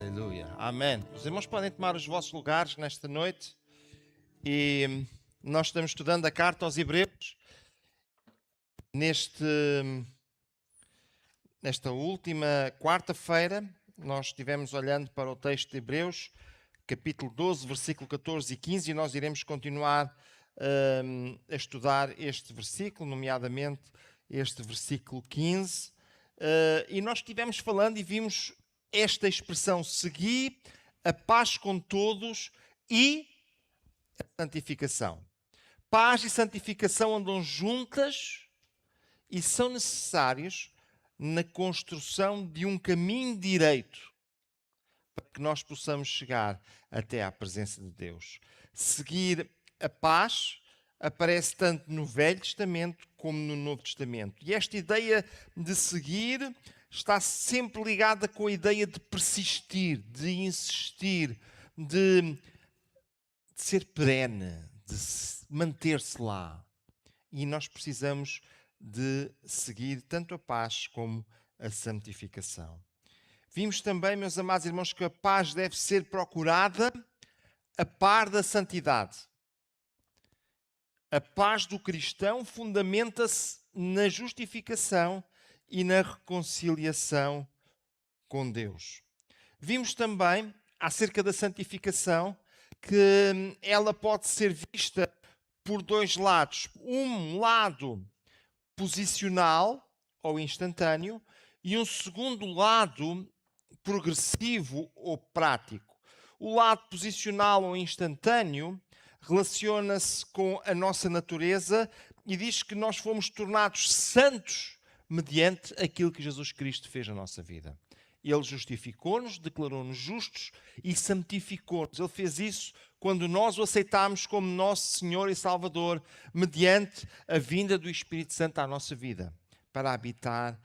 Aleluia. Amém. Os irmãos podem tomar os vossos lugares nesta noite e nós estamos estudando a carta aos Hebreus nesta última quarta-feira. Nós estivemos olhando para o texto de Hebreus, capítulo 12, versículo 14 e 15, e nós iremos continuar a estudar este versículo, nomeadamente este versículo 15. E nós estivemos falando e vimos esta expressão: segui a paz com todos e a santificação. Paz e santificação andam juntas e são necessários na construção de um caminho direito para que nós possamos chegar até à presença de Deus. Seguir a paz aparece tanto no Velho Testamento como no Novo Testamento. E esta ideia de seguir está sempre ligada com a ideia de persistir, de insistir, de ser perene, de manter-se lá. E nós precisamos de seguir tanto a paz como a santificação. Vimos também, meus amados irmãos, que a paz deve ser procurada a par da santidade. A paz do cristão fundamenta-se na justificação e na reconciliação com Deus. Vimos também, acerca da santificação, que ela pode ser vista por dois lados. Um lado posicional ou instantâneo e um segundo lado progressivo ou prático. O lado posicional ou instantâneo relaciona-se com a nossa natureza e diz que nós fomos tornados santos mediante aquilo que Jesus Cristo fez na nossa vida. Ele justificou-nos, declarou-nos justos e santificou-nos. Ele fez isso quando nós o aceitámos como nosso Senhor e Salvador, mediante a vinda do Espírito Santo à nossa vida, para habitar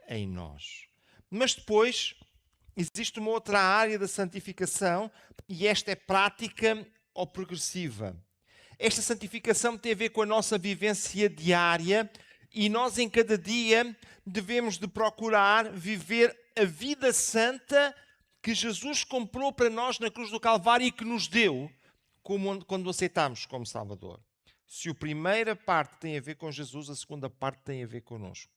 em nós. Mas depois existe uma outra área da santificação e esta é prática ou progressiva. Esta santificação tem a ver com a nossa vivência diária e nós em cada dia devemos de procurar viver a vida santa que Jesus comprou para nós na cruz do Calvário e que nos deu quando o aceitámos como Salvador. Se a primeira parte tem a ver com Jesus, a segunda parte tem a ver connosco.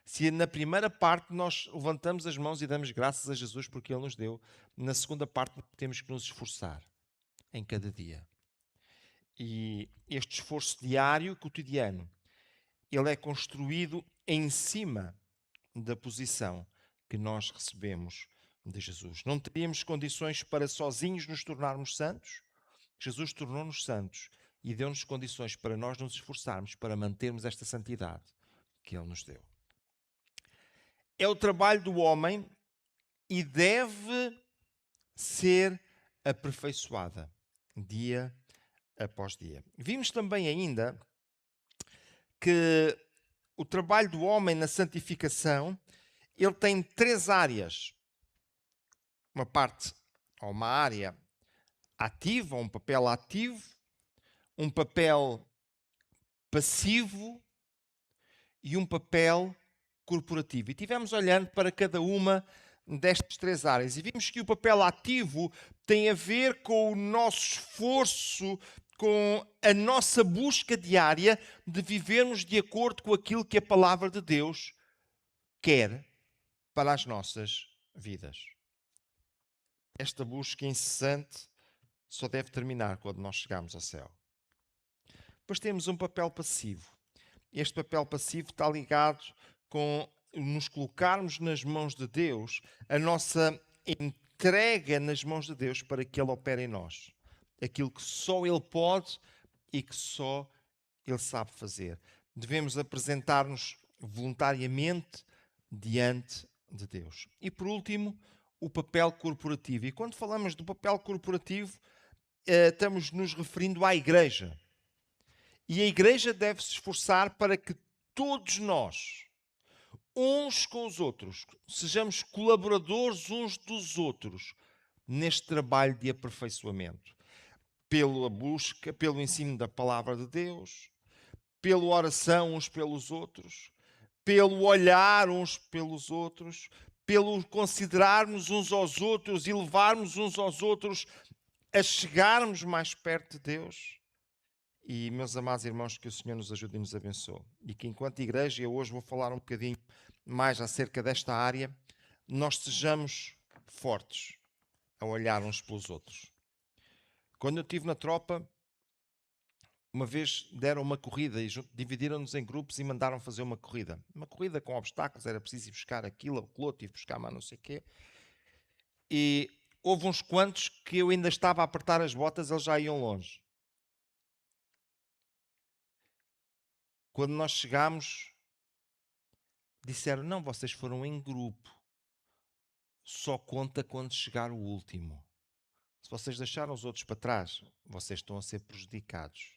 Se na primeira parte nós levantamos as mãos e damos graças a Jesus porque Ele nos deu, na segunda parte temos que nos esforçar em cada dia. E este esforço diário, cotidiano, ele é construído em cima da posição que nós recebemos de Jesus. Não teríamos condições para sozinhos nos tornarmos santos. Jesus tornou-nos santos e deu-nos condições para nós nos esforçarmos para mantermos esta santidade que Ele nos deu. É o trabalho do homem e deve ser aperfeiçoada dia após dia. Vimos também ainda que o trabalho do homem na santificação, ele tem três áreas. Uma parte, ou uma área ativa, um papel ativo, um papel passivo e um papel corporativo. E tivemos olhando para cada uma destas três áreas e vimos que o papel ativo tem a ver com o nosso esforço, com a nossa busca diária de vivermos de acordo com aquilo que a palavra de Deus quer para as nossas vidas. Esta busca incessante só deve terminar quando nós chegarmos ao céu. Depois temos um papel passivo. Este papel passivo está ligado com nos colocarmos nas mãos de Deus, a nossa entrega nas mãos de Deus para que Ele opere em nós. Aquilo que só Ele pode e que só Ele sabe fazer. Devemos apresentar-nos voluntariamente diante de Deus. E por último, o papel corporativo. E quando falamos do papel corporativo, estamos nos referindo à Igreja. E a Igreja deve se esforçar para que todos nós, uns com os outros, sejamos colaboradores uns dos outros neste trabalho de aperfeiçoamento. Pela busca, pelo ensino da palavra de Deus, pela oração uns pelos outros, pelo olhar uns pelos outros, pelo considerarmos uns aos outros e levarmos uns aos outros a chegarmos mais perto de Deus. E, meus amados irmãos, que o Senhor nos ajude e nos abençoe. E que enquanto igreja, eu hoje vou falar um bocadinho mais acerca desta área, nós sejamos fortes a olhar uns pelos outros. Quando eu estive na tropa, uma vez deram uma corrida e dividiram-nos em grupos e mandaram fazer uma corrida. Uma corrida com obstáculos, era preciso ir buscar aquilo, aquilo outro, ir buscar mais não sei o quê. E houve uns quantos que eu ainda estava a apertar as botas, eles já iam longe. Quando nós chegámos, disseram, não, vocês foram em grupo. Só conta quando chegar o último. Se vocês deixaram os outros para trás, vocês estão a ser prejudicados.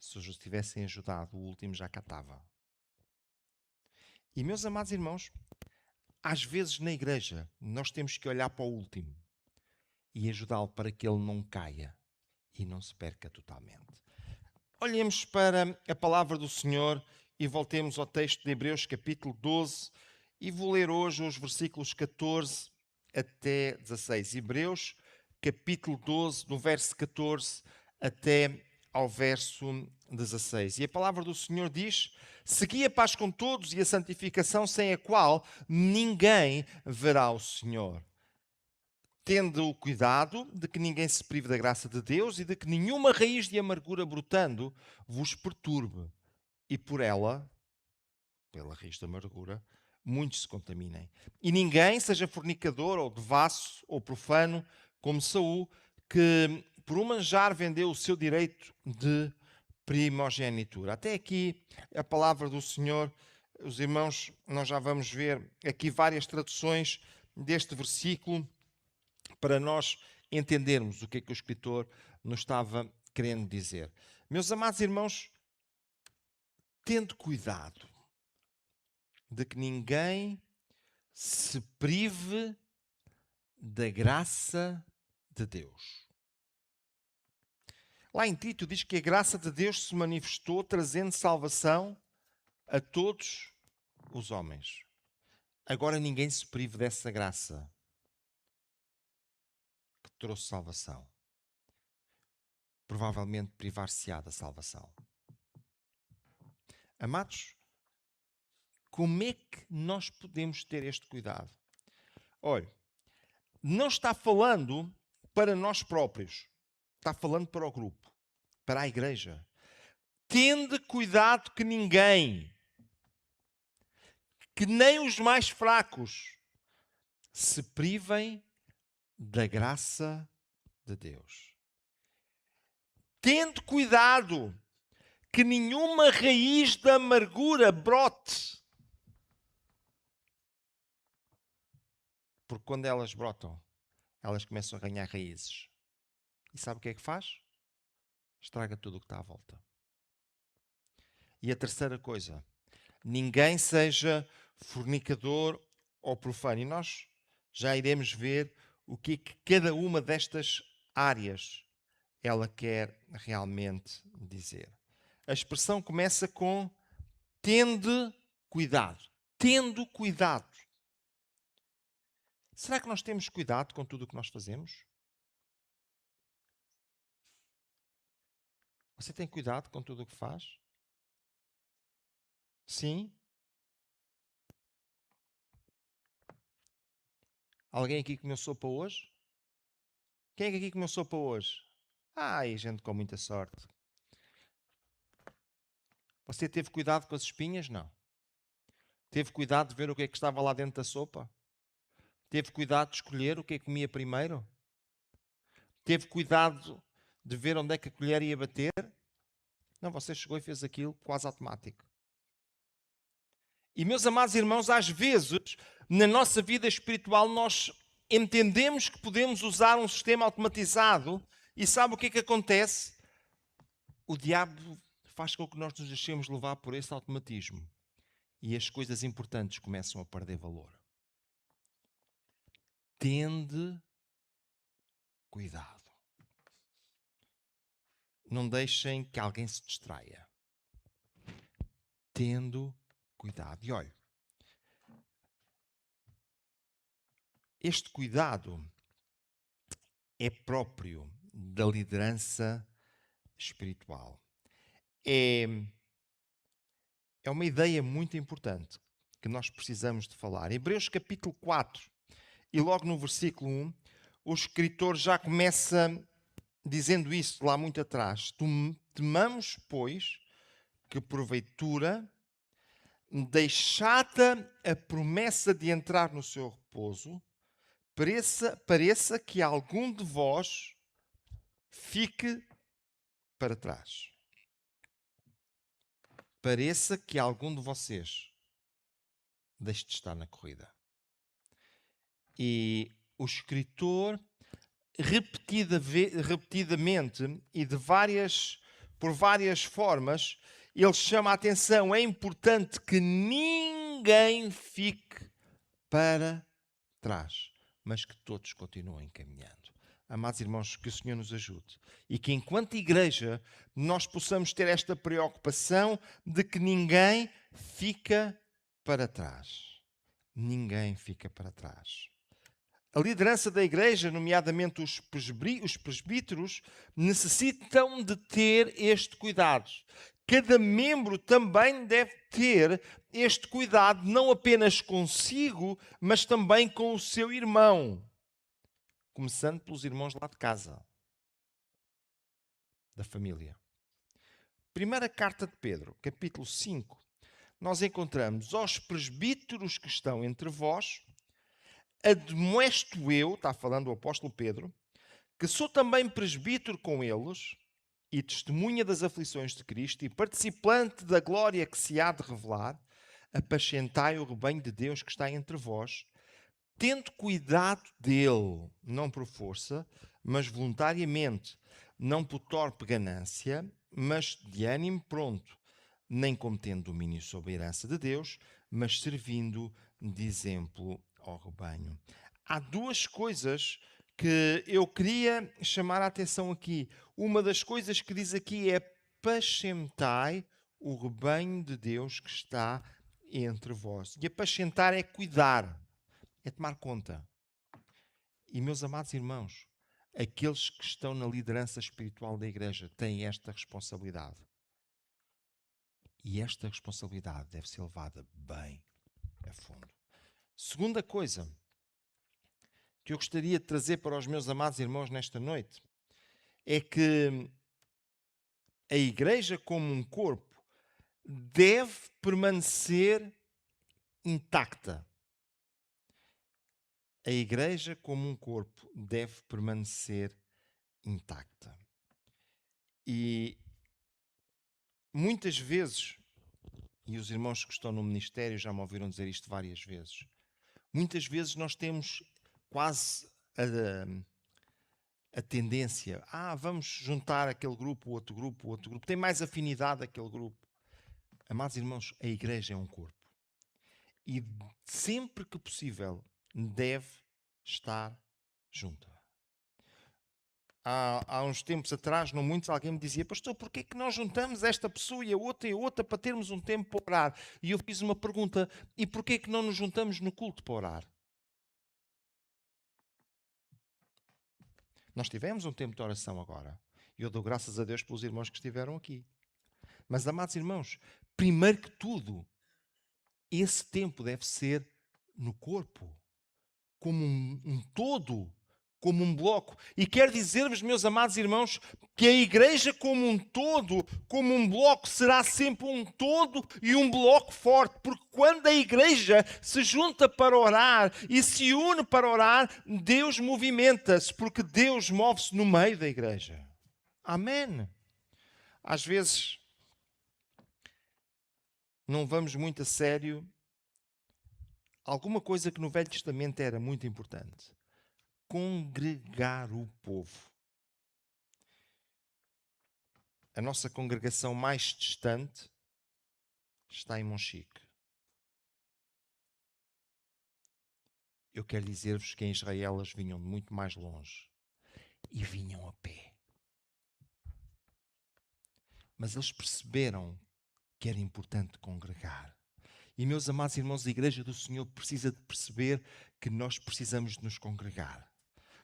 Se os tivessem ajudado, o último já cá estava. E, meus amados irmãos, às vezes na igreja, nós temos que olhar para o último e ajudá-lo para que ele não caia e não se perca totalmente. Olhemos para a palavra do Senhor e voltemos ao texto de Hebreus capítulo 12 e vou ler hoje os versículos 14 até 16. Hebreus capítulo 12, do verso 14 até ao verso 16. E a palavra do Senhor diz: segui a paz com todos e a santificação, sem a qual ninguém verá o Senhor. Tendo o cuidado de que ninguém se prive da graça de Deus e de que nenhuma raiz de amargura brotando vos perturbe, e por ela, pela raiz da amargura, muitos se contaminem. E ninguém seja fornicador, ou devasso, ou profano, como Saul, que por um manjar vendeu o seu direito de primogenitura. Até aqui a palavra do Senhor. Os irmãos, nós já vamos ver aqui várias traduções deste versículo, para nós entendermos o que é que o escritor nos estava querendo dizer. Meus amados irmãos, tendo cuidado de que ninguém se prive da graça de Deus. Lá em Tito diz que a graça de Deus se manifestou trazendo salvação a todos os homens. Agora ninguém se prive dessa graça que trouxe salvação. Provavelmente privar-se-á da salvação. Amados, como é que nós podemos ter este cuidado? Olha, não está falando para nós próprios. Está falando para o grupo, para a igreja. Tende cuidado que ninguém, que nem os mais fracos, se privem da graça de Deus. Tende cuidado que nenhuma raiz de amargura brote. Porque quando elas brotam, elas começam a ganhar raízes. E sabe o que é que faz? Estraga tudo o que está à volta. E a terceira coisa, ninguém seja fornicador ou profano. E nós já iremos ver o que é que cada uma destas áreas ela quer realmente dizer. A expressão começa com tende cuidado. Tendo cuidado. Será que nós temos cuidado com tudo o que nós fazemos? Você tem cuidado com tudo o que faz? Sim? Alguém aqui comeu sopa hoje? Quem é que aqui comeu sopa hoje? Ai, gente com muita sorte. Você teve cuidado com as espinhas? Não. Teve cuidado de ver o que é que estava lá dentro da sopa? Teve cuidado de escolher o que é que comia primeiro? Teve cuidado de ver onde é que a colher ia bater? Não, você chegou e fez aquilo quase automático. E, meus amados irmãos, às vezes, na nossa vida espiritual, nós entendemos que podemos usar um sistema automatizado e sabe o que é que acontece? O diabo faz com que nós nos deixemos levar por esse automatismo e as coisas importantes começam a perder valor. Tende cuidado. Não deixem que alguém se distraia. Tendo cuidado. E olha, Este cuidado é próprio da liderança espiritual. É uma ideia muito importante que nós precisamos de falar. Hebreus capítulo 4, e logo no versículo 1, o escritor já começa dizendo isso lá muito atrás. Temamos, pois, que porventura, deixada a promessa de entrar no seu repouso, pareça que algum de vós fique para trás. Pareça que algum de vocês deixe de estar na corrida. E o escritor, repetidamente e por várias formas, ele chama a atenção. É importante que ninguém fique para trás, mas que todos continuem caminhando. Amados irmãos, que o Senhor nos ajude. E que enquanto igreja nós possamos ter esta preocupação de que ninguém fica para trás. Ninguém fica para trás. A liderança da igreja, nomeadamente os presbíteros, necessitam de ter este cuidado. Cada membro também deve ter este cuidado, não apenas consigo, mas também com o seu irmão. Começando pelos irmãos lá de casa, da família. Primeira carta de Pedro, capítulo 5, nós encontramos: aos presbíteros que estão entre vós, admoesto eu, está falando o apóstolo Pedro, que sou também presbítero com eles e testemunha das aflições de Cristo e participante da glória que se há de revelar, apacentai o rebanho de Deus que está entre vós, tendo cuidado dele, não por força, mas voluntariamente, não por torpe ganância, mas de ânimo pronto, nem como tendo domínio sobre a herança de Deus, mas servindo de exemplo ao rebanho. Há duas coisas que eu queria chamar a atenção aqui. Uma das coisas que diz aqui é: apacentai o rebanho de Deus que está entre vós. E apacentar é cuidar, é tomar conta. E, meus amados irmãos, aqueles que estão na liderança espiritual da igreja têm esta responsabilidade. E esta responsabilidade deve ser levada bem a fundo. Segunda coisa que eu gostaria de trazer para os meus amados irmãos nesta noite é que a igreja como um corpo deve permanecer intacta. A igreja como um corpo deve permanecer intacta. E muitas vezes, e os irmãos que estão no ministério já me ouviram dizer isto várias vezes, muitas vezes nós temos quase a tendência: vamos juntar aquele grupo, outro grupo, outro grupo, tem mais afinidade aquele grupo. Amados irmãos, a igreja é um corpo. E sempre que possível deve estar junta. Há uns tempos atrás, não muitos, alguém me dizia: pastor, porquê é que nós juntamos esta pessoa e a outra para termos um tempo para orar? E eu fiz uma pergunta: e porquê é que não nos juntamos no culto para orar? Nós tivemos um tempo de oração agora. E eu dou graças a Deus pelos irmãos que estiveram aqui. Mas, amados irmãos, primeiro que tudo, esse tempo deve ser no corpo, como um todo, como um bloco. E quero dizer-vos, meus amados irmãos, que a igreja como um todo, como um bloco, será sempre um todo e um bloco forte. Porque quando a igreja se junta para orar e se une para orar, Deus movimenta-se, porque Deus move-se no meio da igreja. Amém. Às vezes não vamos muito a sério alguma coisa que no Velho Testamento era muito importante: congregar o povo. A nossa congregação mais distante está em Monchique. Eu quero dizer-vos que em Israel eles vinham de muito mais longe e vinham a pé. Mas eles perceberam que era importante congregar. E, meus amados irmãos, a Igreja do Senhor precisa de perceber que nós precisamos de nos congregar.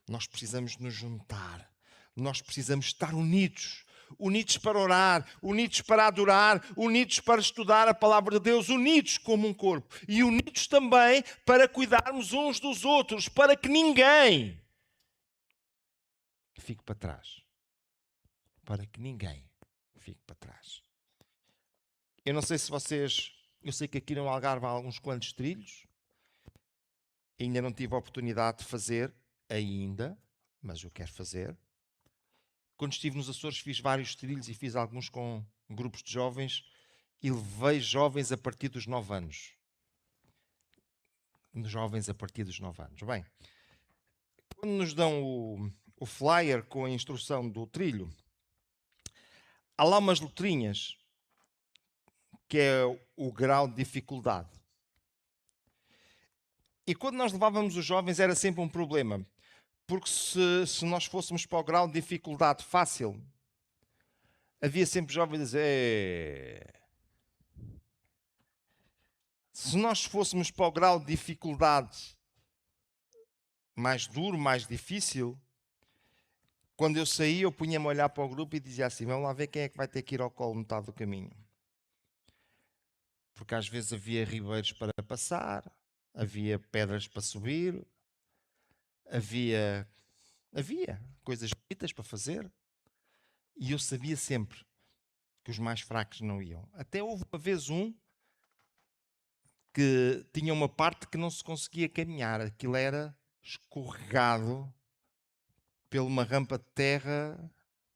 Nós precisamos de nos juntar. Nós precisamos estar unidos. Unidos para orar, unidos para adorar, unidos para estudar a palavra de Deus, unidos como um corpo. E unidos também para cuidarmos uns dos outros, para que ninguém fique para trás. Para que ninguém fique para trás. Eu não sei se vocês... Eu sei que aqui no Algarve há alguns quantos trilhos. Ainda não tive a oportunidade de fazer ainda, mas eu quero fazer. Quando estive nos Açores fiz vários trilhos e fiz alguns com grupos de jovens e levei jovens a partir dos 9 anos. Jovens a partir dos 9 anos. Bem, quando nos dão o flyer com a instrução do trilho, há lá umas letrinhas que é o grau de dificuldade. E quando nós levávamos os jovens era sempre um problema. Porque se nós fôssemos para o grau de dificuldade fácil, havia sempre jovens a dizer... Se nós fôssemos para o grau de dificuldade mais duro, mais difícil, quando eu saía eu punha-me a olhar para o grupo e dizia assim, vamos lá ver quem é que vai ter que ir ao colo metade do caminho. Porque às vezes havia ribeiros para passar, havia pedras para subir, havia coisas bonitas para fazer. E eu sabia sempre que os mais fracos não iam. Até houve uma vez um que tinha uma parte que não se conseguia caminhar. Aquilo era escorregado por uma rampa de terra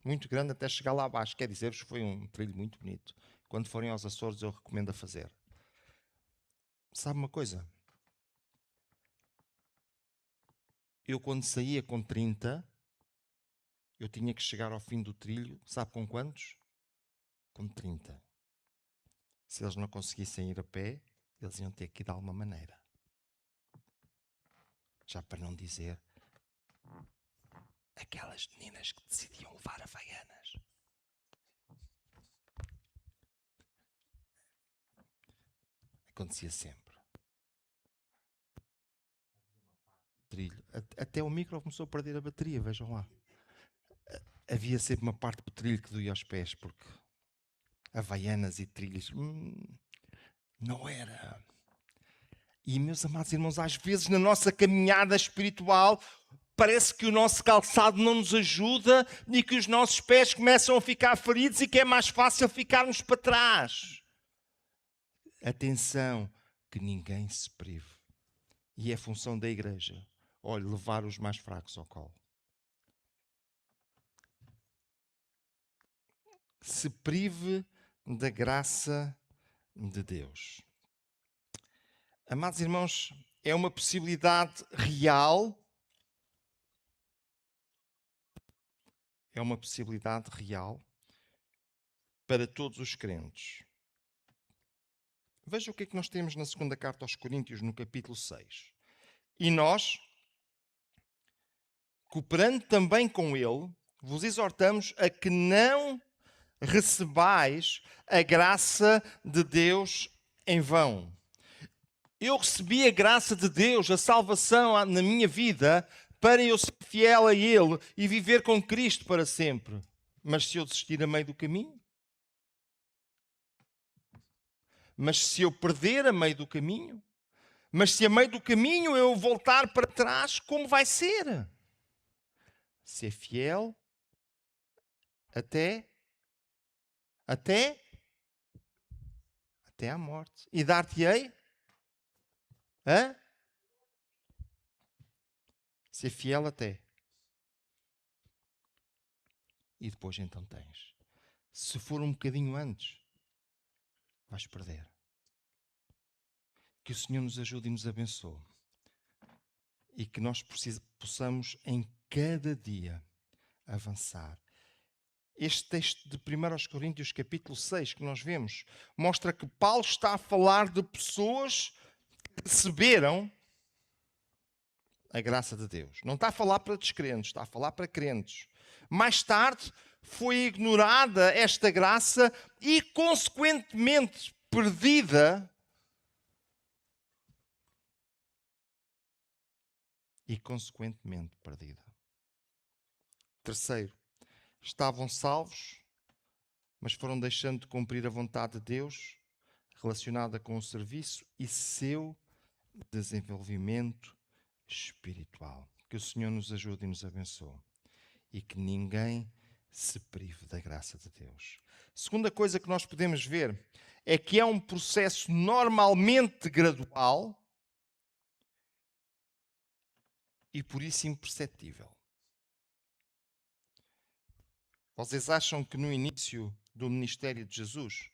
muito grande até chegar lá abaixo. Quer dizer-vos, foi um trilho muito bonito. Quando forem aos Açores, eu recomendo a fazer. Sabe uma coisa? Eu, quando saía com 30, eu tinha que chegar ao fim do trilho, sabe com quantos? Com 30. Se eles não conseguissem ir a pé, eles iam ter que ir de alguma maneira. Já para não dizer aquelas meninas que decidiam levar havaianas. Acontecia sempre. Trilho. Até o micro começou a perder a bateria, vejam lá. Havia sempre uma parte do trilho que doía aos pés, porque havaianas e trilhos não era. E, meus amados irmãos, às vezes na nossa caminhada espiritual parece que o nosso calçado não nos ajuda e que os nossos pés começam a ficar feridos e que é mais fácil ficarmos para trás. Atenção, que ninguém se prive. E é função da igreja, olha, levar os mais fracos ao colo. Se prive da graça de Deus. Amados irmãos, é uma possibilidade real. É uma possibilidade real para todos os crentes. Veja o que é que nós temos na segunda carta aos Coríntios, no capítulo 6. E nós, cooperando também com ele, vos exortamos a que não recebais a graça de Deus em vão. Eu recebi a graça de Deus, a salvação na minha vida, para eu ser fiel a Ele e viver com Cristo para sempre. Mas se eu desistir a meio do caminho? Mas se eu perder a meio do caminho? Mas se a meio do caminho eu voltar para trás, como vai ser? Ser fiel até à morte. E dar-te-ei? Ser fiel até. E depois então tens. Se for um bocadinho antes, vais perder. Que o Senhor nos ajude e nos abençoe. E que nós possamos em cada dia avançar. Este texto de 1 Coríntios capítulo 6 que nós vemos mostra que Paulo está a falar de pessoas que receberam a graça de Deus. Não está a falar para descrentes, está a falar para crentes. Mais tarde foi ignorada esta graça e consequentemente perdida e, consequentemente, perdida. Terceiro, estavam salvos, mas foram deixando de cumprir a vontade de Deus relacionada com o serviço e seu desenvolvimento espiritual. Que o Senhor nos ajude e nos abençoe. E que ninguém se prive da graça de Deus. Segunda coisa que nós podemos ver é que é um processo normalmente gradual e por isso imperceptível. Vocês acham que no início do ministério de Jesus,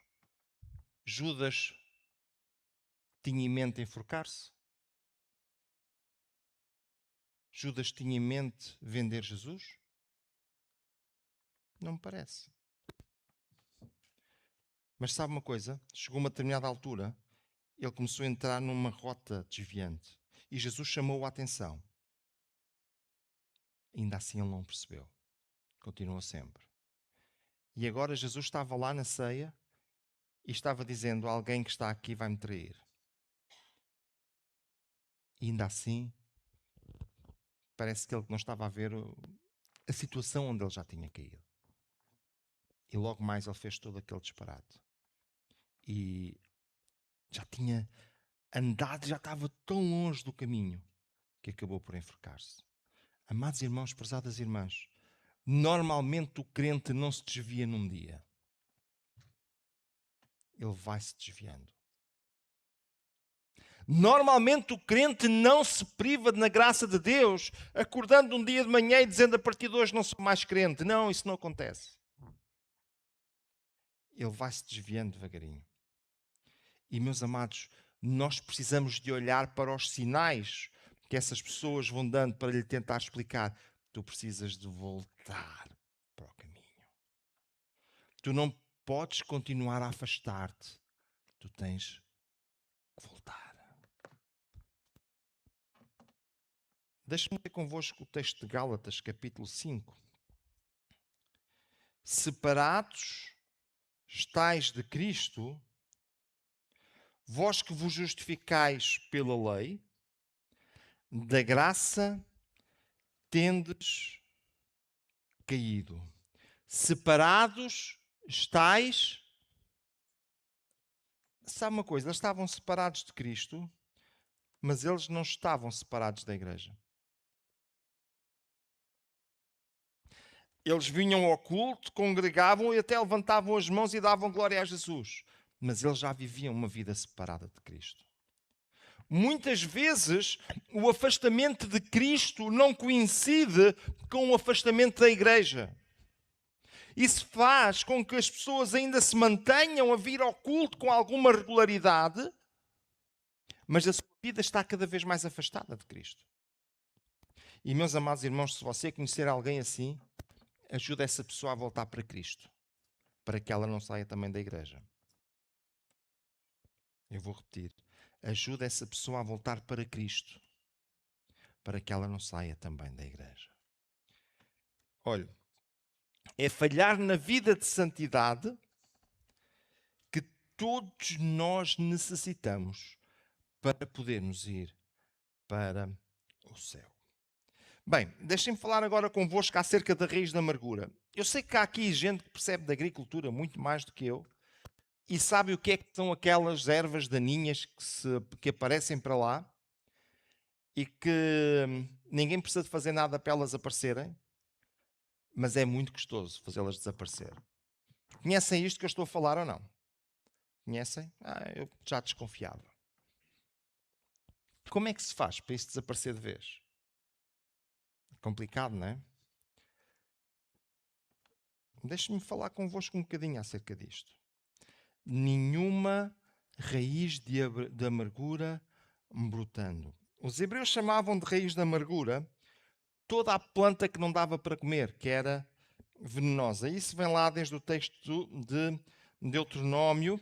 Judas tinha em mente enforcar-se? Judas tinha em mente vender Jesus? Não me parece. Mas sabe uma coisa? Chegou a uma determinada altura, ele começou a entrar numa rota desviante. E Jesus chamou a atenção. Ainda assim ele não percebeu. Continua sempre. E agora Jesus estava lá na ceia e estava dizendo: alguém que está aqui vai me trair. E ainda assim, parece que ele não estava a ver a situação onde ele já tinha caído. E logo mais ele fez todo aquele disparate. E já tinha andado, já estava tão longe do caminho que acabou por enforcar-se. Amados irmãos, prezadas irmãs, normalmente o crente não se desvia num dia. Ele vai se desviando. Normalmente o crente não se priva na graça de Deus, acordando um dia de manhã e dizendo: a partir de hoje não sou mais crente. Não, isso não acontece. Ele vai se desviando devagarinho. E, meus amados, nós precisamos de olhar para os sinais que essas pessoas vão dando para lhe tentar explicar: tu precisas de voltar para o caminho. Tu não podes continuar a afastar-te. Tu tens que voltar. Deixe-me ler convosco o texto de Gálatas, capítulo 5. Separados estais de Cristo, vós que vos justificais pela lei, da graça tendes caído. Separados estais. Sabe uma coisa? Eles estavam separados de Cristo, mas eles não estavam separados da igreja. Eles vinham ao culto, congregavam e até levantavam as mãos e davam glória a Jesus. Mas eles já viviam uma vida separada de Cristo. Muitas vezes o afastamento de Cristo não coincide com o afastamento da igreja. Isso faz com que as pessoas ainda se mantenham a vir ao culto com alguma regularidade, mas a sua vida está cada vez mais afastada de Cristo. E, meus amados irmãos, se você conhecer alguém assim, ajude essa pessoa a voltar para Cristo, para que ela não saia também da igreja. Eu vou repetir. Ajude essa pessoa a voltar para Cristo, para que ela não saia também da igreja. Olha, é falhar na vida de santidade que todos nós necessitamos para podermos ir para o céu. Bem, deixem-me falar agora convosco acerca da raiz da amargura. Eu sei que há aqui gente que percebe de agricultura muito mais do que eu e sabe o que é que são aquelas ervas daninhas que aparecem para lá e que ninguém precisa de fazer nada para elas aparecerem, mas é muito custoso fazê-las desaparecer. Conhecem isto que eu estou a falar ou não? Conhecem? Eu já desconfiava. Como é que se faz para isso desaparecer de vez? Complicado, não é? Deixe-me falar convosco um bocadinho acerca disto. Nenhuma raiz de amargura brotando. Os hebreus chamavam de raiz de amargura toda a planta que não dava para comer, que era venenosa. Isso vem lá desde o texto de Deuteronômio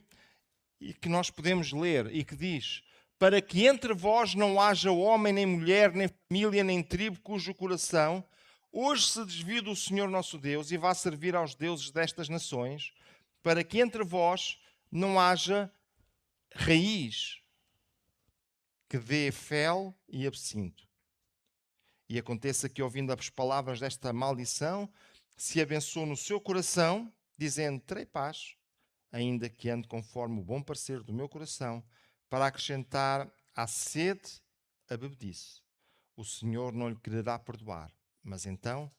e que nós podemos ler e que diz: para que entre vós não haja homem, nem mulher, nem família, nem tribo, cujo coração hoje se desvie do Senhor nosso Deus e vá servir aos deuses destas nações, para que entre vós não haja raiz que dê fel e absinto. e aconteça que, ouvindo as palavras desta maldição, se abençoe no seu coração, dizendo: terei paz, ainda que ande conforme o bom parecer do meu coração, para acrescentar à sede a bebedice. O Senhor não lhe quererá perdoar, mas então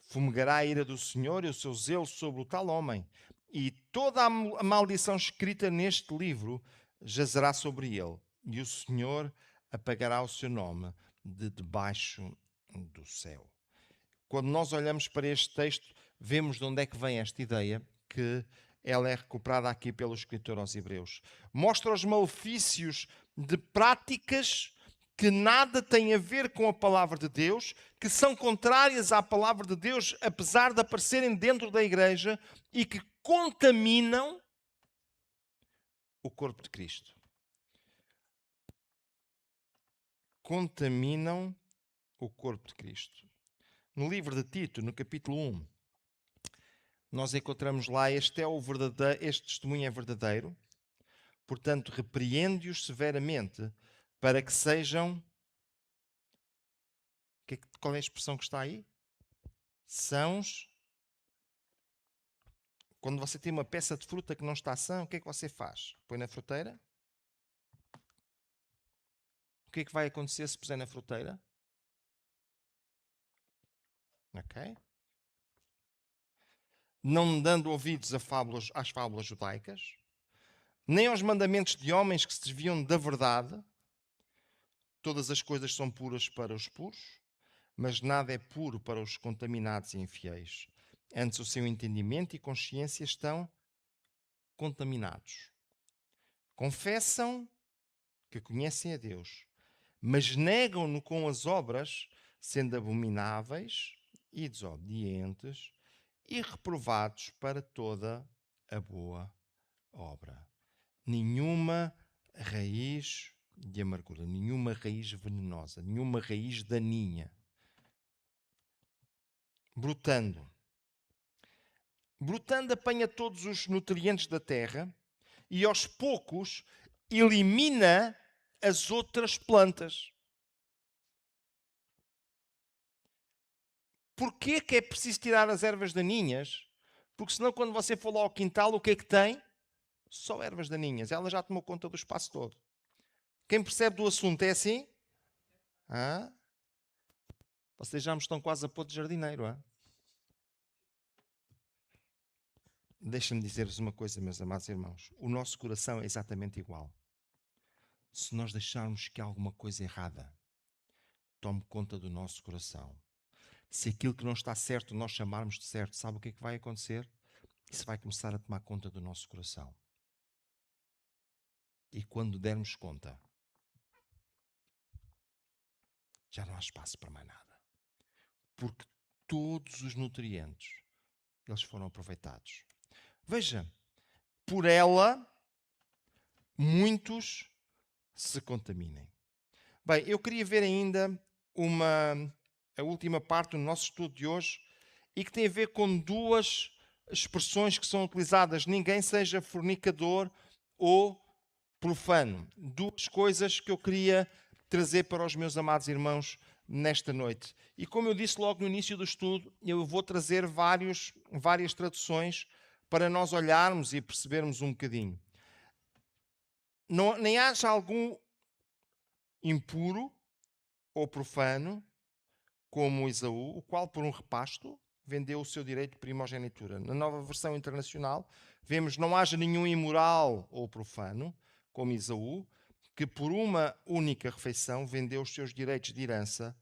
fumegará a ira do Senhor e o seu zelo sobre o tal homem, e toda a maldição escrita neste livro jazerá sobre ele, e o Senhor apagará o seu nome de debaixo do céu. Quando nós olhamos para este texto, vemos de onde é que vem esta ideia, que ela é recuperada aqui pelo escritor aos Hebreus. Mostra os malefícios de práticas que nada têm a ver com a palavra de Deus, que são contrárias à palavra de Deus, apesar de aparecerem dentro da igreja, e que contaminam o corpo de Cristo. Contaminam o corpo de Cristo. No livro de Tito, no capítulo 1, nós encontramos lá: este testemunho é verdadeiro, portanto repreende-os severamente para que sejam... Qual é a expressão que está aí? Sãos. Quando você tem uma peça de fruta que não está sã, o que é que você faz? Põe na fruteira? O que é que vai acontecer se puser na fruteira? Ok? Não dando ouvidos às fábulas judaicas, nem aos mandamentos de homens que se desviam da verdade. Todas as coisas são puras para os puros, mas nada é puro para os contaminados e infiéis. Antes o seu entendimento e consciência estão contaminados. Confessam que conhecem a Deus, mas negam-no com as obras, sendo abomináveis e desobedientes e reprovados para toda a boa obra. Nenhuma raiz de amargura, nenhuma raiz venenosa, nenhuma raiz daninha. Brotando. Brotando apanha todos os nutrientes da terra e aos poucos elimina as outras plantas. Porquê que é preciso tirar as ervas daninhas? Porque senão, quando você for lá ao quintal, o que é que tem? Só ervas daninhas. Ela já tomou conta do espaço todo. Quem percebe do assunto é assim? Ah? Vocês já me estão quase a pôr de jardineiro, ah? Deixa-me dizer-vos uma coisa, meus amados irmãos. O nosso coração é exatamente igual. Se nós deixarmos que alguma coisa errada tome conta do nosso coração, se aquilo que não está certo nós chamarmos de certo, sabe o que é que vai acontecer? Isso vai começar a tomar conta do nosso coração. E quando dermos conta, já não há espaço para mais nada. Porque todos os nutrientes, eles foram aproveitados. Veja, por ela, muitos se contaminem. Bem, eu queria ver ainda a última parte do nosso estudo de hoje, e que tem a ver com duas expressões que são utilizadas: ninguém seja fornicador ou profano. Duas coisas que eu queria trazer para os meus amados irmãos nesta noite. E como eu disse logo no início do estudo, eu vou trazer várias traduções para nós olharmos e percebermos um bocadinho. Nem haja algum impuro ou profano, como Esaú, o qual por um repasto vendeu o seu direito de primogenitura. Na Nova Versão Internacional, vemos: não haja nenhum imoral ou profano, como Esaú, que por uma única refeição vendeu os seus direitos de herança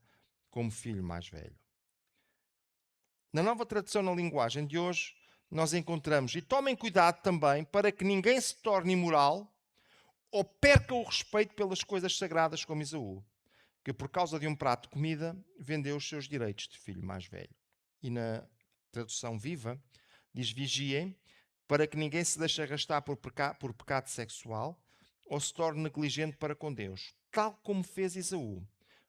como filho mais velho. Na Nova Tradução na Linguagem de hoje, nós encontramos: e tomem cuidado também para que ninguém se torne imoral ou perca o respeito pelas coisas sagradas como Esaú, que por causa de um prato de comida vendeu os seus direitos de filho mais velho. E na tradução viva diz: vigiem para que ninguém se deixe arrastar por pecado sexual ou se torne negligente para com Deus, tal como fez Esaú.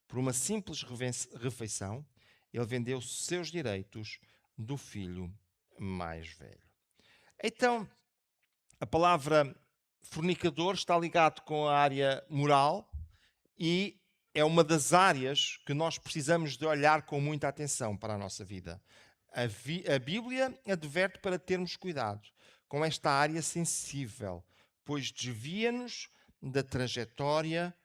Por uma simples refeição, ele vendeu os seus direitos do filho mais velho. Então, a palavra fornicador está ligado com a área moral, e é uma das áreas que nós precisamos de olhar com muita atenção para a nossa vida. A Bíblia adverte para termos cuidado com esta área sensível, pois desvia-nos da trajetória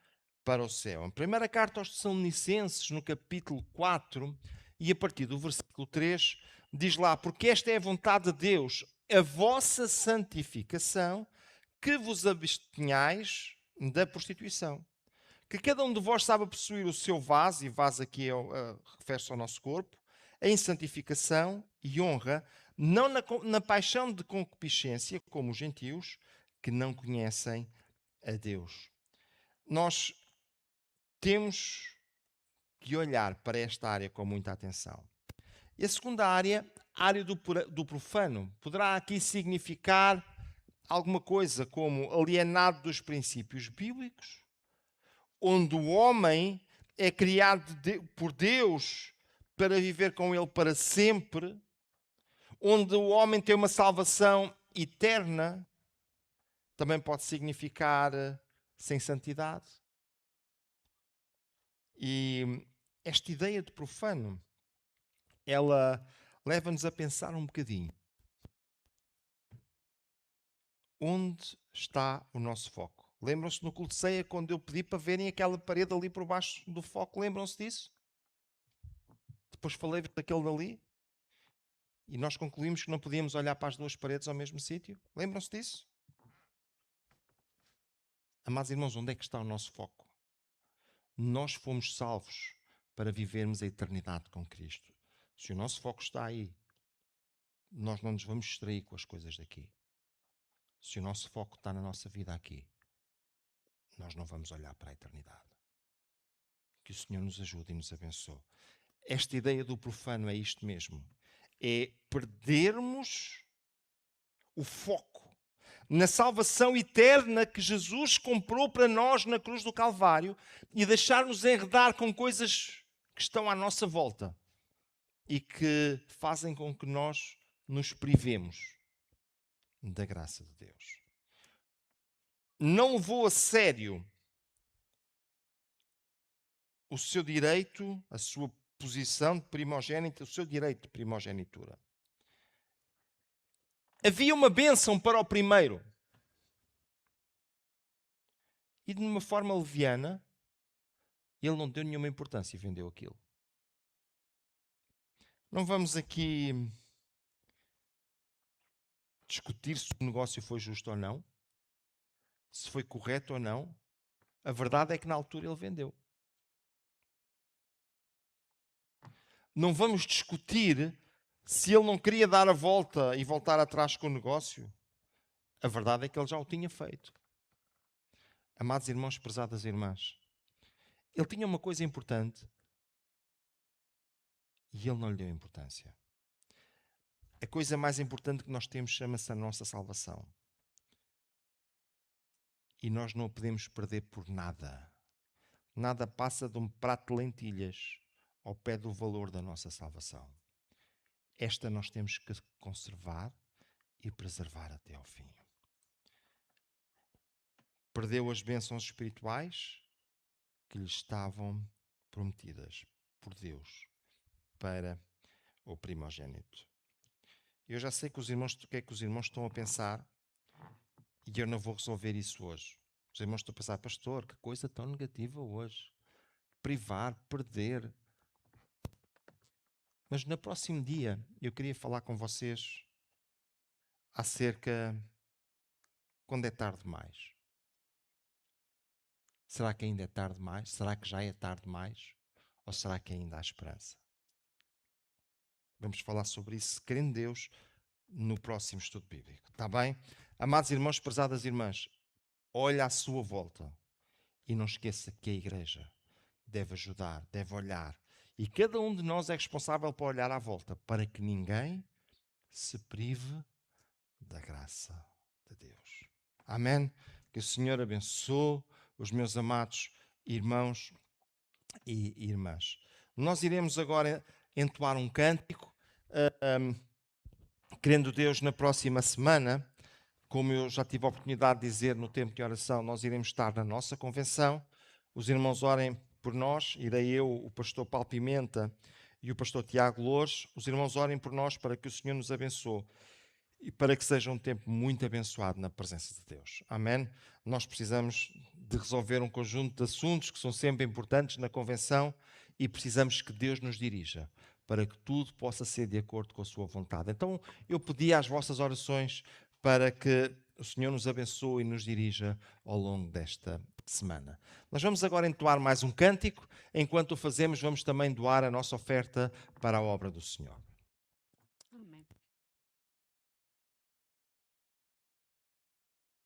para o céu. Em primeira carta aos Tessalonicenses, no capítulo 4, e a partir do versículo 3, diz lá: porque esta é a vontade de Deus, a vossa santificação, que vos abstenhais da prostituição. Que cada um de vós saiba possuir o seu vaso, e vaso aqui refere-se ao nosso corpo, em santificação e honra, não na paixão de concupiscência, como os gentios, que não conhecem a Deus. Nós temos que olhar para esta área com muita atenção. E a segunda área, a área do profano, poderá aqui significar alguma coisa como alienado dos princípios bíblicos, onde o homem é criado por Deus para viver com Ele para sempre, onde o homem tem uma salvação eterna, também pode significar sem santidade. E esta ideia de profano, ela leva-nos a pensar um bocadinho. Onde está o nosso foco? Lembram-se no culto de ceia, quando eu pedi para verem aquela parede ali por baixo do foco? Lembram-se disso? Depois falei daquele dali e nós concluímos que não podíamos olhar para as duas paredes ao mesmo sítio. Lembram-se disso? Amados irmãos, onde é que está o nosso foco? Nós fomos salvos para vivermos a eternidade com Cristo. Se o nosso foco está aí, nós não nos vamos distrair com as coisas daqui. Se o nosso foco está na nossa vida aqui, nós não vamos olhar para a eternidade. Que o Senhor nos ajude e nos abençoe. Esta ideia do profano é isto mesmo. É perdermos o foco na salvação eterna que Jesus comprou para nós na cruz do Calvário e deixar-nos enredar com coisas que estão à nossa volta e que fazem com que nós nos privemos da graça de Deus. Não levou a sério o seu direito, a sua posição de primogênito, o seu direito de primogenitura. Havia uma bênção para o primeiro. E de uma forma leviana, ele não deu nenhuma importância e vendeu aquilo. Não vamos aqui discutir se o negócio foi justo ou não, se foi correto ou não. A verdade é que na altura ele vendeu. Não vamos discutir se ele não queria dar a volta e voltar atrás com o negócio. A verdade é que ele já o tinha feito. Amados irmãos, prezadas irmãs, ele tinha uma coisa importante e ele não lhe deu importância. A coisa mais importante que nós temos chama-se a nossa salvação. E nós não a podemos perder por nada. Nada passa de um prato de lentilhas ao pé do valor da nossa salvação. Esta nós temos que conservar e preservar até ao fim. Perdeu as bênçãos espirituais que lhe estavam prometidas por Deus para o primogênito. Eu já sei que o que é que os irmãos estão a pensar e eu não vou resolver isso hoje. Os irmãos estão a pensar: pastor, que coisa tão negativa hoje. Privar, perder. Mas no próximo dia eu queria falar com vocês acerca quando é tarde demais. Será que ainda é tarde demais? Será que já é tarde demais? Ou será que ainda há esperança? Vamos falar sobre isso, querendo Deus, no próximo estudo bíblico. Está bem? Amados irmãos, prezadas irmãs, olha à sua volta e não esqueça que a igreja deve ajudar, deve olhar. E cada um de nós é responsável por olhar à volta, para que ninguém se prive da graça de Deus. Amém? Que o Senhor abençoe os meus amados irmãos e irmãs. Nós iremos agora entoar um cântico, querendo Deus, na próxima semana, como eu já tive a oportunidade de dizer no tempo de oração, nós iremos estar na nossa convenção. Os irmãos orem por nós, irei eu, o pastor Paulo Pimenta e o pastor Tiago Loures. Os irmãos orem por nós para que o Senhor nos abençoe e para que seja um tempo muito abençoado na presença de Deus. Amém? Nós precisamos de resolver um conjunto de assuntos que são sempre importantes na convenção e precisamos que Deus nos dirija para que tudo possa ser de acordo com a sua vontade. Então, eu pedi às vossas orações para que o Senhor nos abençoe e nos dirija ao longo desta semana. Nós vamos agora entoar mais um cântico. Enquanto o fazemos, vamos também doar a nossa oferta para a obra do Senhor.